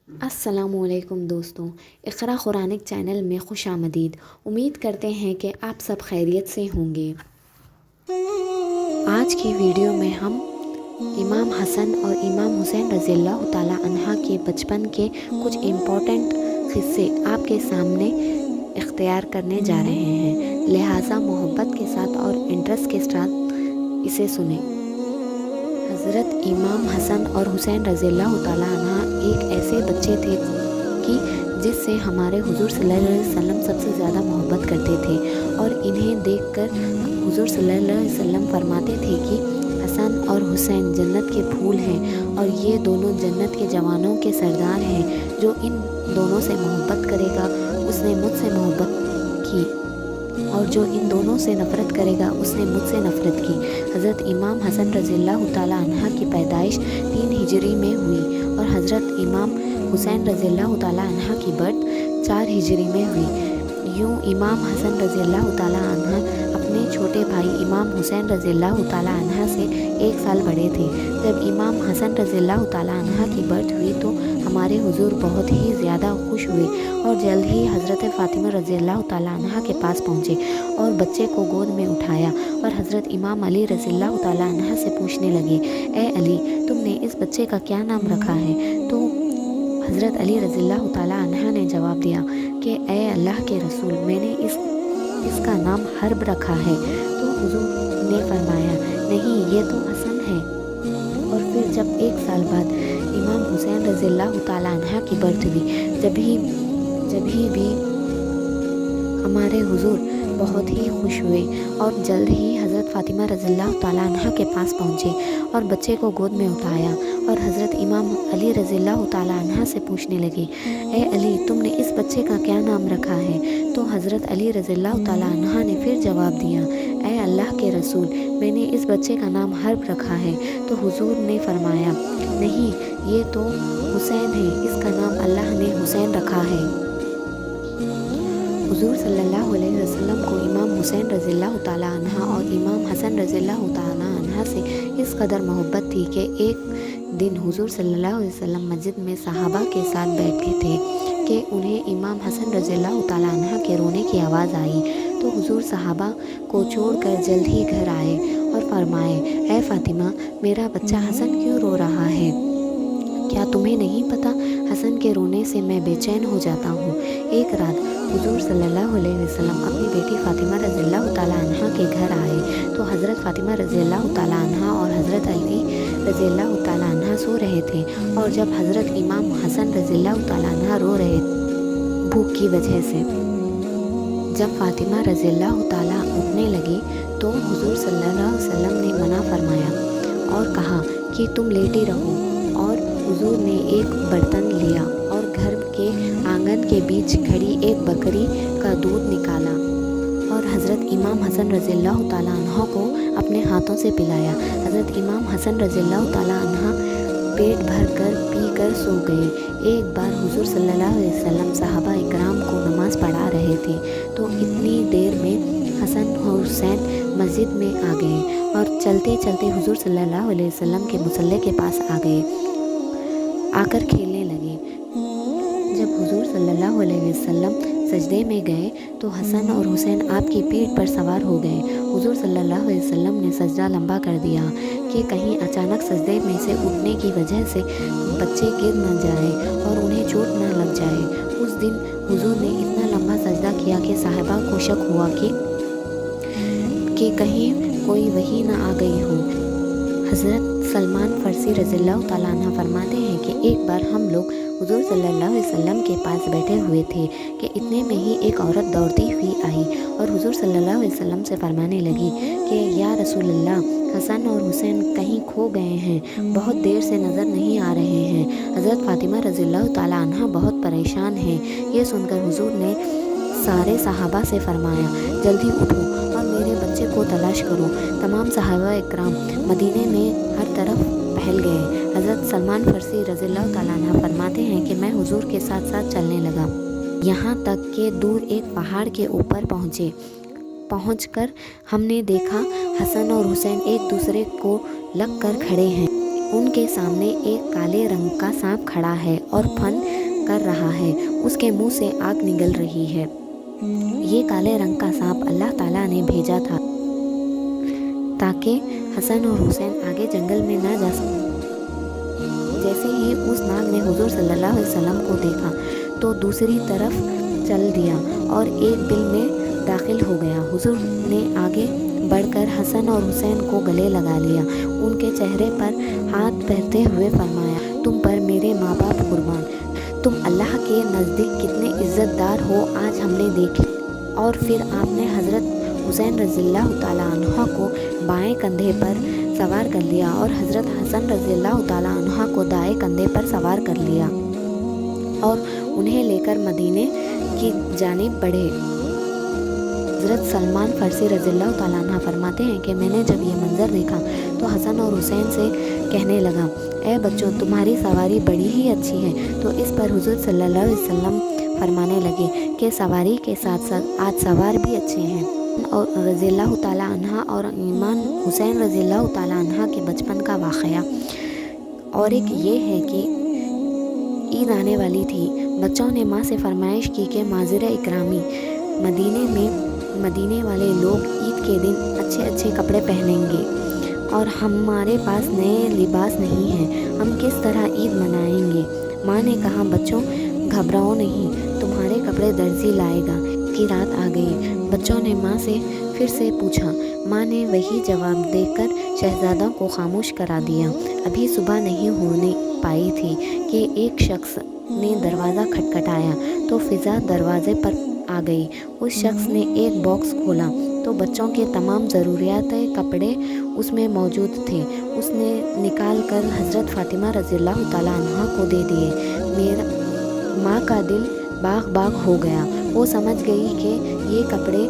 السلام علیکم دوستوں، اقرا قرآنک چینل میں خوش آمدید۔ امید کرتے ہیں کہ آپ سب خیریت سے ہوں گے۔ آج کی ویڈیو میں ہم امام حسن اور امام حسین رضی اللہ تعالیٰ عنہ کے بچپن کے کچھ امپورٹنٹ قصے آپ کے سامنے اختیار کرنے جا رہے ہیں، لہٰذا محبت کے ساتھ اور انٹرسٹ کے ساتھ اسے سنیں۔ حضرت امام حسن اور حسین رضی اللہ تعالیٰ عنہ ایک ایسے بچے تھے کہ جس سے ہمارے حضور صلی اللہ علیہ وسلم سب سے زیادہ محبت کرتے تھے، اور انہیں دیکھ کر حضور صلی اللہ علیہ وسلم فرماتے تھے کہ حسن اور حسین جنت کے پھول ہیں، اور یہ دونوں جنت کے جوانوں کے سردار ہیں۔ جو ان دونوں سے محبت کرے گا اس نے مجھ سے محبت کی، اور جو ان دونوں سے نفرت کرے گا اس نے مجھ سے نفرت کی۔ حضرت امام حسن رضی اللہ تعالیٰ عنہ کی پیدائش 3 ہجری میں ہوئی، اور حضرت امام حسین رضی اللہ تعالیٰ عنہ کی برتھ 4 ہجری میں ہوئی۔ یوں امام حسن رضی اللہ تعالیٰ عنہ اپنے چھوٹے بھائی امام حسین رضی اللہ تعالیٰ عنہ سے 1 سال بڑے تھے۔ جب امام حسن رضی اللہ تعالیٰ عنہ کی برتھ ہوئی تو ہمارے حضور بہت ہی زیادہ خوش ہوئے، اور جلد ہی حضرت فاطمہ رضی اللہ تعالیٰ عنہ کے پاس پہنچے اور بچے کو گود میں اٹھایا، اور حضرت امام علی رضی اللہ تعالیٰ عنہ سے پوچھنے لگے، اے علی، تم نے اس بچے کا کیا نام رکھا ہے؟ تو حضرت علی رضی اللہ تعالیٰ عنہ نے جواب دیا کہ اے اللہ کے رسول، میں نے اس کا نام حرب رکھا ہے۔ تو حضور نے فرمایا، نہیں، یہ تو حسن ہے۔ اور پھر جب 1 سال بعد امام حسین رضی اللہ تعالیٰ عنہ کی برتھ ہوئی، جب ہی بھی ہمارے حضور بہت ہی خوش ہوئے، اور جلد ہی حضرت فاطمہ رضی اللہ تعالیٰ عنہ کے پاس پہنچے اور بچے کو گود میں اٹھایا، اور حضرت امام علی رضی اللہ تعالیٰ عنہ سے پوچھنے لگے، اے علی، تم نے اس بچے کا کیا نام رکھا ہے؟ تو حضرت علی رضی اللہ تعالیٰ عنہ نے پھر جواب دیا، اے اللہ کے رسول، میں نے اس بچے کا نام حرب رکھا ہے۔ تو حضور نے فرمایا، نہیں، یہ تو حسین ہے، اس کا نام اللہ نے حسین رکھا ہے۔ حضور صلی اللہ علیہ وسلم کو امام حسین رضی اللہ تعالیٰ عنہ اور امام حسن رضی اللہ تعالیٰ عنہ سے اس قدر محبت تھی کہ ایک دن حضور صلی اللہ علیہ وسلم مسجد میں صحابہ کے ساتھ بیٹھے تھے کہ انہیں امام حسن رضی اللہ تعالیٰ عنہ کے رونے کی آواز آئی۔ تو حضور صحابہ کو چھوڑ کر جلد ہی گھر آئے اور فرمائے، اے فاطمہ، میرا بچہ حسن کیوں رو رہا ہے؟ کیا تمہیں نہیں پتہ؟ حسن کے رونے سے میں بے چین ہو جاتا ہوں۔ ایک رات حضور صلی اللہ علیہ وسلم اپنی بیٹی فاطمہ رضی اللہ تعالیٰ عنہ کے گھر آئے تو حضرت فاطمہ رضی اللہ تعالیٰ عنہ اور حضرت علی رضی اللہ تعالیٰ عنہ سو رہے تھے، اور جب حضرت امام حسن رضی اللہ تعالیٰ عنہ رو رہے بھوک کی وجہ سے، جب فاطمہ رضی اللہ تعالیٰ اٹھنے لگی تو حضور صلی اللہ علیہ وسلم نے منع فرمایا اور کہا کہ تم لیٹی رہو، اور حضور نے ایک برتن لیا اور گھر کے آنگن کے بیچ کھڑی ایک بکری کا دودھ نکالا اور حضرت امام حسن رضی اللہ تعالیٰ عنہ کو اپنے ہاتھوں سے پلایا۔ حضرت امام حسن رضی اللہ تعالیٰ عنہ پیٹ بھر کر پی کر سو گئے۔ ایک بار حضور صلی اللہ علیہ وسلم صحابہ اکرام کو نماز پڑھا رہے تھے تو اتنی دیر میں حسن اور حسین مسجد میں آ گئے اور چلتے چلتے حضور صلی اللہ علیہ وسلم کے مصلی کے پاس آ گئے، آ کر کھیلنے لگے۔ جب حضور صلی اللہ علیہ وسلم سجدے میں گئے تو حسن اور حسین آپ کی پیٹھ پر سوار ہو گئے۔ حضور صلی اللہ علیہ وسلم نے سجدہ لمبا کر دیا کہ کہیں اچانک سجدے میں سے اٹھنے کی وجہ سے بچے گر نہ جائے اور انہیں چوٹ نہ لگ جائے۔ اس دن حضور نے اتنا لمبا سجدہ کیا کہ صحابہ کو شک ہوا کہ کہیں کوئی وحی نہ آ گئی ہو۔ حضرت سلمان فرسی رضی اللہ تعالیٰ عنہ فرماتے ہیں کہ ایک بار ہم لوگ حضور صلی اللہ علیہ وسلم کے پاس بیٹھے ہوئے تھے کہ اتنے میں ہی ایک عورت دوڑتی ہوئی آئی اور حضور صلی اللہ علیہ وسلم سے فرمانے لگی کہ یا رسول اللہ، حسن اور حسین کہیں کھو گئے ہیں، بہت دیر سے نظر نہیں آ رہے ہیں۔ حضرت فاطمہ رضی اللہ تعالیٰ عنہ بہت پریشان ہیں۔ یہ سن کر حضور نے سارے صحابہ سے فرمایا، جلدی اٹھو اور میرے بچے کو تلاش کرو۔ تمام صحابہ اکرام مدینے میں ہر طرف پھیل گئے۔ حضرت سلمان فرسی رضی اللہ تعالیٰ عنہ فرماتے ہیں کہ میں حضور کے ساتھ ساتھ چلنے لگا، یہاں تک کہ دور ایک پہاڑ کے اوپر پہنچ کر ہم نے دیکھا حسن اور حسین ایک دوسرے کو لگ کر کھڑے ہیں۔ ان کے سامنے ایک کالے رنگ کا سانپ کھڑا ہے اور فن کر رہا ہے، اس کے منہ سے آگ نکل رہی ہے۔ یہ کالے رنگ کا سانپ اللہ تعالیٰ نے بھیجا تھا تاکہ حسن اور حسین آگے جنگل میں نہ جا سکیں۔ جیسے ہی اس ناگ نے حضور صلی اللہ علیہ وسلم کو دیکھا تو دوسری طرف چل دیا اور ایک بل میں داخل ہو گیا۔ حضور نے آگے بڑھ کر حسن اور حسین کو گلے لگا لیا، ان کے چہرے پر ہاتھ پھیرتے ہوئے فرمایا، تم پر میرے ماں باپ قربان، تم اللہ کے نزدیک کتنے عزت دار ہو، آج ہم نے دیکھ لیا۔ اور پھر آپ نے حضرت حسین رضی اللہ تعالیٰ عنہ کو بائیں کندھے پر سوار کر لیا اور حضرت حسن رضی اللہ تعالیٰ عنہ کو دائیں کندھے پر سوار کر لیا اور انہیں لے کر مدینے کی جانب بڑھے۔ حضرت سلمان فارسی رضی اللہ تعالیٰ عنہ فرماتے ہیں کہ میں نے جب یہ منظر دیکھا تو حسن اور حسین سے کہنے لگا، اے بچوں، تمہاری سواری بڑی ہی اچھی ہے۔ تو اس پر حضور صلی اللہ علیہ وسلم فرمانے لگے کہ سواری کے ساتھ ساتھ آج سوار بھی اچھے ہیں۔ اور رضی اللہ تعالیٰ عنہ اور امام حسین رضی اللہ تعالیٰ عنہ کے بچپن کا واقعہ، اور ایک یہ ہے کہ عید آنے والی تھی۔ بچوں نے ماں سے فرمائش کی کہ معذر اکرامی، مدینے والے لوگ عید کے دن اچھے اچھے کپڑے پہنیں گے اور ہمارے پاس نئے لباس نہیں ہیں، ہم کس طرح عید منائیں گے؟ ماں نے کہا، بچوں گھبراؤ نہیں، تمہارے کپڑے درزی لائے گا۔ کی رات آ گئی۔ بچوں نے ماں سے پھر سے پوچھا، ماں نے وہی جواب دے کر شہزادوں کو خاموش کرا دیا۔ ابھی صبح نہیں ہونے پائی تھی کہ ایک شخص نے دروازہ کھٹکھٹایا تو فضا دروازے پر آ گئی۔ اس شخص نے ایک باکس کھولا تو بچوں کے تمام ضروریات کپڑے اس میں موجود تھے۔ اس نے نکال کر حضرت فاطمہ رضی اللہ تعالیٰ عنہ کو دے دیے۔ میرا ماں کا دل باغ باغ ہو گیا، وہ سمجھ گئی کہ یہ کپڑے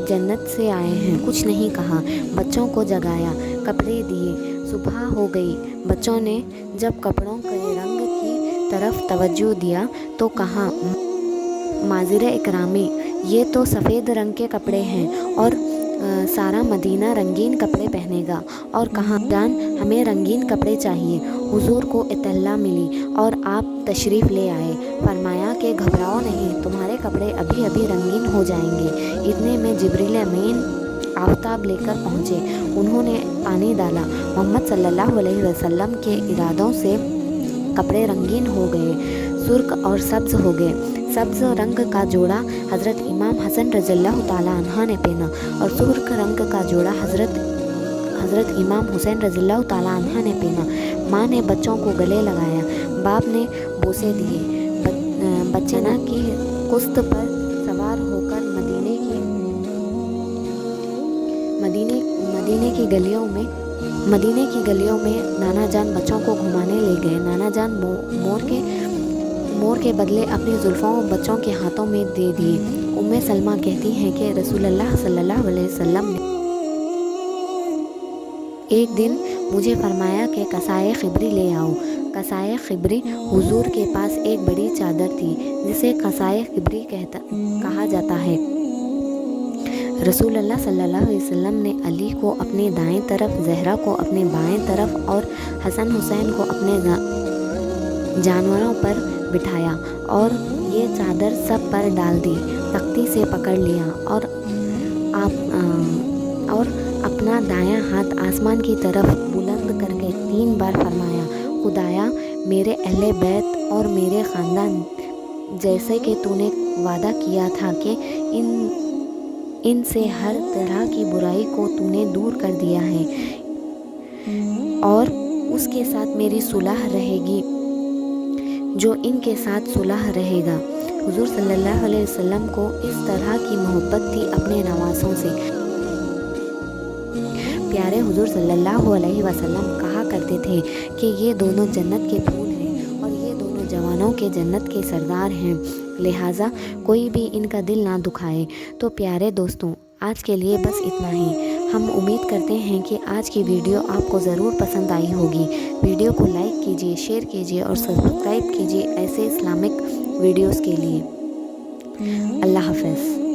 جنت سے آئے ہیں۔ کچھ نہیں کہا، بچوں کو جگایا، کپڑے دیے۔ صبح ہو گئی۔ بچوں نے جب کپڑوں کے رنگ کی طرف توجہ دیا تو کہا، معذر اکرامی، یہ تو سفید رنگ کے کپڑے ہیں اور سارا مدینہ رنگین کپڑے پہنے گا۔ اور کہا، جان ہمیں رنگین کپڑے چاہیے۔ حضور کو اطلاع ملی اور آپ تشریف لے آئے۔ فرمایا کہ گھبراؤ نہیں، تمہارے کپڑے ابھی ابھی رنگین ہو جائیں گے۔ اتنے میں جبریل امین آفتاب لے کر پہنچے۔ انہوں نے پانی ڈالا۔ محمد صلی اللہ علیہ وسلم کے ارادوں سے کپڑے رنگین ہو گئے، سرخ اور سبز ہو گئے۔ سبز رنگ کا جوڑا حضرت امام حسن رضی اللہ تعالیٰ عنہ نے پہنا اور سرخ رنگ کا جوڑا حضرت امام حسین رضی اللہ تعالیٰ عنہ نے پہنا۔ ماں نے بچوں کو گلے لگایا، باپ نے بوسے دیے۔ بچے نا کی قسط پر سوار ہو کر مدینے کی گلیوں میں نانا جان بچوں کو گھمانے لے گئے۔ نانا جان مور کے بدلے اپنی زلفوں بچوں کے ہاتھوں میں دے دیے۔ سلمہ کہتی ہیں کہ رسول اللہ صلی اللہ علیہ وسلم نے ایک دن مجھے فرمایا کہ قصائے خبری لے آؤ۔ قصائے خبری، حضور کے پاس ایک بڑی چادر تھی جسے قصائے خبری کہا جاتا ہے۔ رسول اللہ صلی اللہ علیہ وسلم نے علی کو اپنے دائیں طرف، زہرا کو اپنے بائیں طرف اور حسن حسین کو اپنے جانوروں پر بٹھایا اور یہ چادر سب پر ڈال دی، تختی سے پکڑ لیا اور اپنا دایاں ہاتھ آسمان کی طرف بلند کر کے 3 بار فرمایا، خدایا، میرے اہل بیت اور میرے خاندان جیسے کہ تو نے وعدہ کیا تھا کہ ان سے ہر طرح کی برائی کو تو نے دور کر دیا ہے اور اس کے ساتھ میری صلح رہے گی جو ان کے ساتھ صلح رہے گا۔ حضور صلی اللہ علیہ وسلم کو اس طرح کی محبت تھی اپنے نواسوں سے۔ پیارے حضور صلی اللہ علیہ وسلم کہا کرتے تھے کہ یہ دونوں جنت کے پھول ہیں اور یہ دونوں جوانوں کے جنت کے سردار ہیں، لہٰذا کوئی بھی ان کا دل نہ دکھائے۔ تو پیارے دوستوں، آج کے لیے بس اتنا ہی۔ ہم امید کرتے ہیں کہ آج کی ویڈیو آپ کو ضرور پسند آئی ہوگی۔ ویڈیو کو لائک کیجیے، شیئر کیجیے اور سبسکرائب کیجیے ایسے اسلامک ویڈیوز کے لیے۔ اللہ حافظ۔